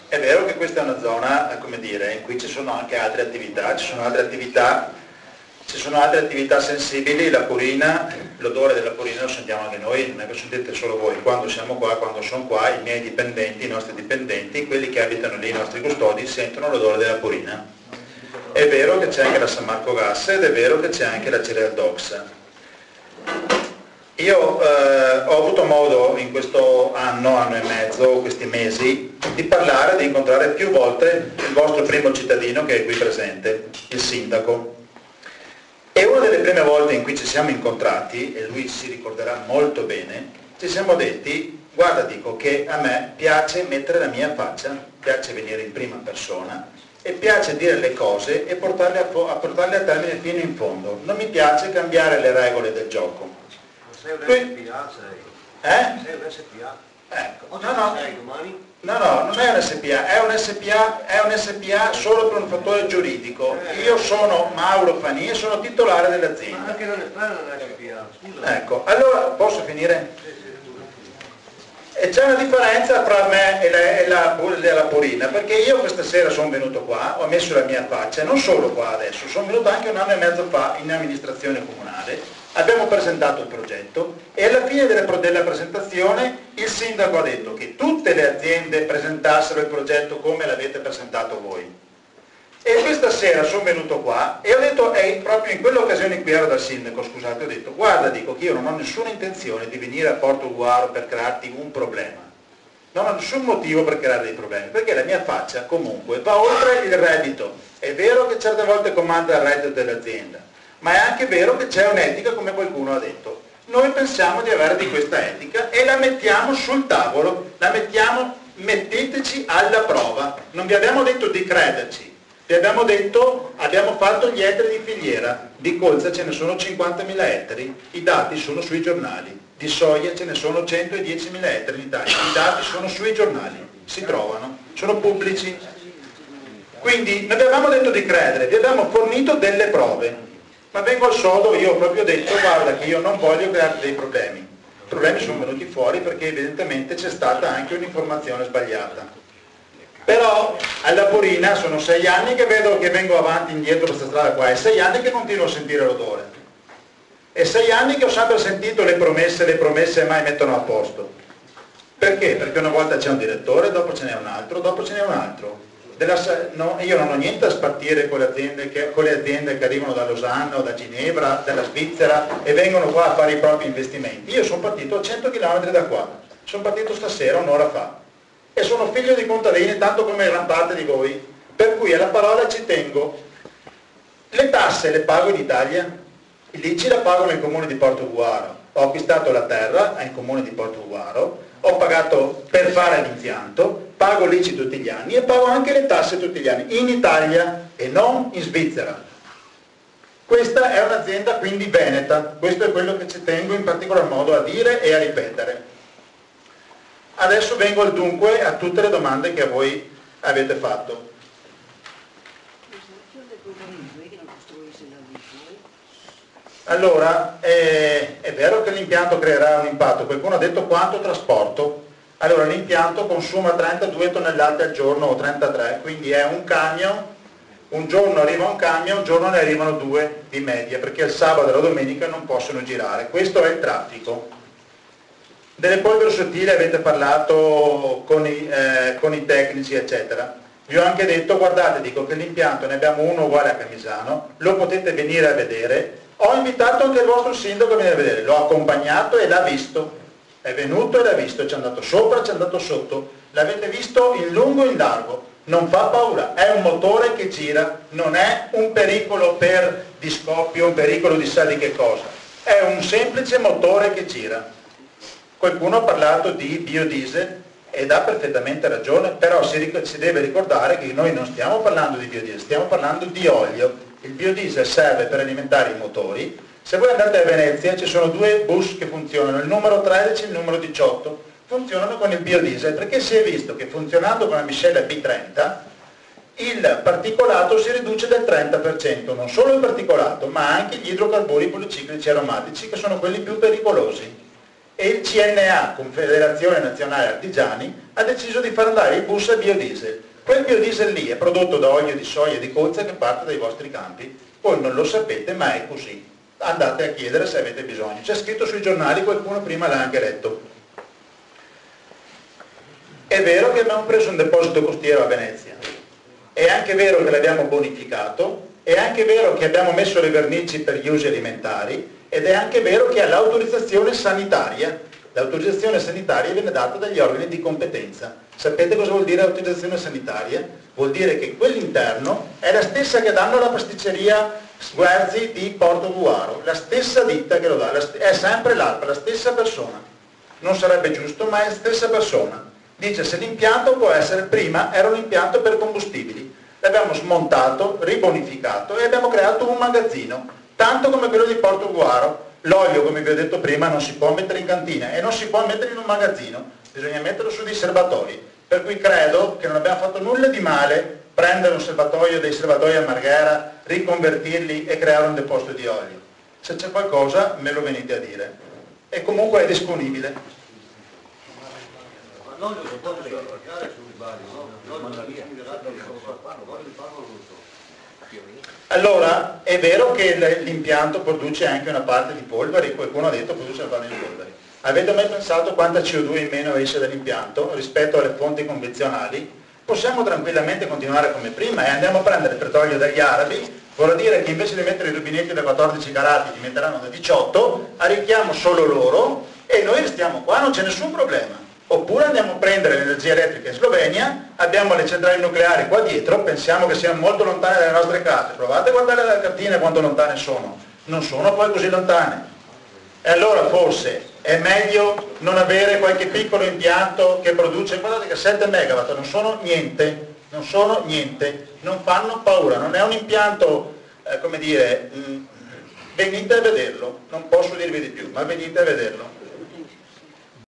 È vero che questa è una zona, come dire, in cui ci sono anche altre attività, ci sono altre attività sensibili, la purina, l'odore della purina lo sentiamo anche noi, non è che lo sentite solo voi, quando siamo qua, quando sono qua, i miei dipendenti, i nostri dipendenti, quelli che abitano lì, i nostri custodi, sentono l'odore della purina. È vero che c'è anche la San Marco Gas ed è vero che c'è anche la Cereal Dox. Io ho avuto modo in questo anno e mezzo, questi mesi, di parlare, di incontrare più volte il vostro primo cittadino che è qui presente, il sindaco. E una delle prime volte in cui ci siamo incontrati, e lui si ricorderà molto bene, ci siamo detti, guarda, dico che a me piace mettere la mia faccia, piace venire in prima persona e piace dire le cose e portarle a termine fino in fondo. Non mi piace cambiare le regole del gioco. Sei un SPA, sei? Sei un SPA? Ecco, domani? no, non è un SPA, è un SPA solo per un fattore giuridico. Io sono Mauro Fani e sono titolare Ma dell'azienda. anche non è un SPA, scusa. Ecco, allora posso finire? E c'è una differenza tra me e la Purina, perché io questa sera sono venuto qua, ho messo la mia faccia, non solo qua adesso, sono venuto anche un anno e mezzo fa in amministrazione comunale, abbiamo presentato il progetto e alla fine della presentazione il sindaco ha detto che tutte le aziende presentassero il progetto come l'avete presentato voi. E questa sera sono venuto qua e ho detto, proprio in quell'occasione in cui ero dal sindaco, scusate, ho detto, guarda, dico che io non ho nessuna intenzione di venire a Portogruaro per crearti un problema. Non ho nessun motivo per creare dei problemi, perché la mia faccia comunque va oltre il reddito. È vero che certe volte comanda il reddito dell'azienda, ma è anche vero che c'è un'etica, come qualcuno ha detto. Noi pensiamo di avere di questa etica e la mettiamo sul tavolo, metteteci alla prova. Non vi abbiamo detto di crederci, vi abbiamo detto, abbiamo fatto gli ettari di filiera, di colza ce ne sono 50.000 ettari, i dati sono sui giornali, di soia ce ne sono 110.000 ettari in Italia, i dati sono sui giornali, si trovano, sono pubblici. Quindi non vi avevamo detto di credere, vi abbiamo fornito delle prove. Ma vengo al sodo, io ho proprio detto, guarda che io non voglio creare dei problemi. I problemi sono venuti fuori perché evidentemente c'è stata anche un'informazione sbagliata. Però alla Purina sono 6 anni che vedo che vengo avanti e indietro questa strada qua, e 6 anni che continuo a sentire l'odore. E 6 anni che ho sempre sentito le promesse mai mettono a posto. Perché? Perché una volta c'è un direttore, dopo ce n'è un altro, dopo ce n'è un altro. Io non ho niente da spartire con le aziende che arrivano da Losanna o da Ginevra, dalla Svizzera e vengono qua a fare i propri investimenti. Io sono partito a 100 km da qua, sono partito stasera, un'ora fa, e sono figlio di contadini tanto come gran parte di voi, per cui alla parola ci tengo. Le tasse le pago in Italia, l'ICI la pago nel comune di Portogruaro, ho acquistato la terra nel comune di Portogruaro, ho pagato per fare l'impianto, pago l'ICI tutti gli anni e pago anche le tasse tutti gli anni, in Italia e non in Svizzera. Questa è un'azienda quindi veneta, questo è quello che ci tengo in particolar modo a dire e a ripetere. Adesso vengo al dunque a tutte le domande che voi avete fatto. Allora, è vero che l'impianto creerà un impatto, qualcuno ha detto quanto trasporto. Allora, l'impianto consuma 32 tonnellate al giorno o 33, quindi è un camion, un giorno arriva un camion, un giorno ne arrivano 2 di media, perché il sabato e la domenica non possono girare. Questo è il traffico. Delle polveri sottili avete parlato con i tecnici, eccetera. Vi ho anche detto, guardate, dico che l'impianto ne abbiamo uno uguale a Camisano, lo potete venire a vedere. Ho invitato anche il vostro sindaco a venire a vedere, l'ho accompagnato e l'ha visto, è venuto e l'ha visto, ci è andato sopra, ci è andato sotto, l'avete visto in lungo e in largo, non fa paura, è un motore che gira, non è un pericolo di scoppio, un pericolo di sa di che cosa, è un semplice motore che gira. Qualcuno ha parlato di biodiesel ed ha perfettamente ragione, però si deve ricordare che noi non stiamo parlando di biodiesel, stiamo parlando di olio. Il biodiesel serve per alimentare i motori. Se voi andate a Venezia ci sono 2 bus che funzionano, il numero 13 e il numero 18, funzionano con il biodiesel, perché si è visto che funzionando con la miscela B30 il particolato si riduce del 30%, non solo il particolato, ma anche gli idrocarburi policiclici aromatici, che sono quelli più pericolosi. e il CNA, Confederazione Nazionale Artigiani, ha deciso di far andare i bus a biodiesel. Quel biodiesel lì è prodotto da olio di soia e di colza che parte dai vostri campi. Voi non lo sapete, ma è così. Andate a chiedere se avete bisogno. C'è scritto sui giornali, qualcuno prima l'ha anche letto. È vero che abbiamo preso un deposito costiero a Venezia, è anche vero che l'abbiamo bonificato, è anche vero che abbiamo messo le vernici per gli usi alimentari, ed è anche vero che ha l'autorizzazione sanitaria. L'autorizzazione sanitaria viene data dagli organi di competenza. Sapete cosa vuol dire autorizzazione sanitaria? Vuol dire che quell'interno è la stessa che danno alla pasticceria Sguerzi di Portogruaro, la stessa ditta che lo dà, è sempre l'ARPA, la stessa persona. Non sarebbe giusto, ma è la stessa persona. Dice se l'impianto può essere, prima era un impianto per combustibili, l'abbiamo smontato, ribonificato e abbiamo creato un magazzino, tanto come quello di Portogruaro. L'olio, come vi ho detto prima, non si può mettere in cantina e non si può mettere in un magazzino, bisogna metterlo su dei serbatoi, per cui credo che non abbiamo fatto nulla di male prendere un serbatoio, dei serbatoi a Marghera, riconvertirli e creare un deposito di olio. Se c'è qualcosa me lo venite a dire, e comunque è disponibile. L'olio lo potete caricare sul sbaglio, Allora, è vero che l'impianto produce anche una parte di polveri, qualcuno ha detto che produce una parte di polveri. Avete mai pensato quanta CO2 in meno esce dall'impianto rispetto alle fonti convenzionali? Possiamo tranquillamente continuare come prima e andiamo a prendere il petrolio dagli arabi, vorrà dire che invece di mettere i rubinetti da 14 carati li metteranno da 18, arricchiamo solo loro e noi restiamo qua, non c'è nessun problema. Oppure andiamo a prendere l'energia elettrica in Slovenia, abbiamo le centrali nucleari qua dietro, pensiamo che siano molto lontane dalle nostre case, provate a guardare dalla cartina quanto lontane sono, non sono poi così lontane. E allora forse è meglio non avere qualche piccolo impianto che produce, guardate che 7 megawatt non sono niente, non fanno paura, non è un impianto, come dire, venite a vederlo, non posso dirvi di più, ma venite a vederlo.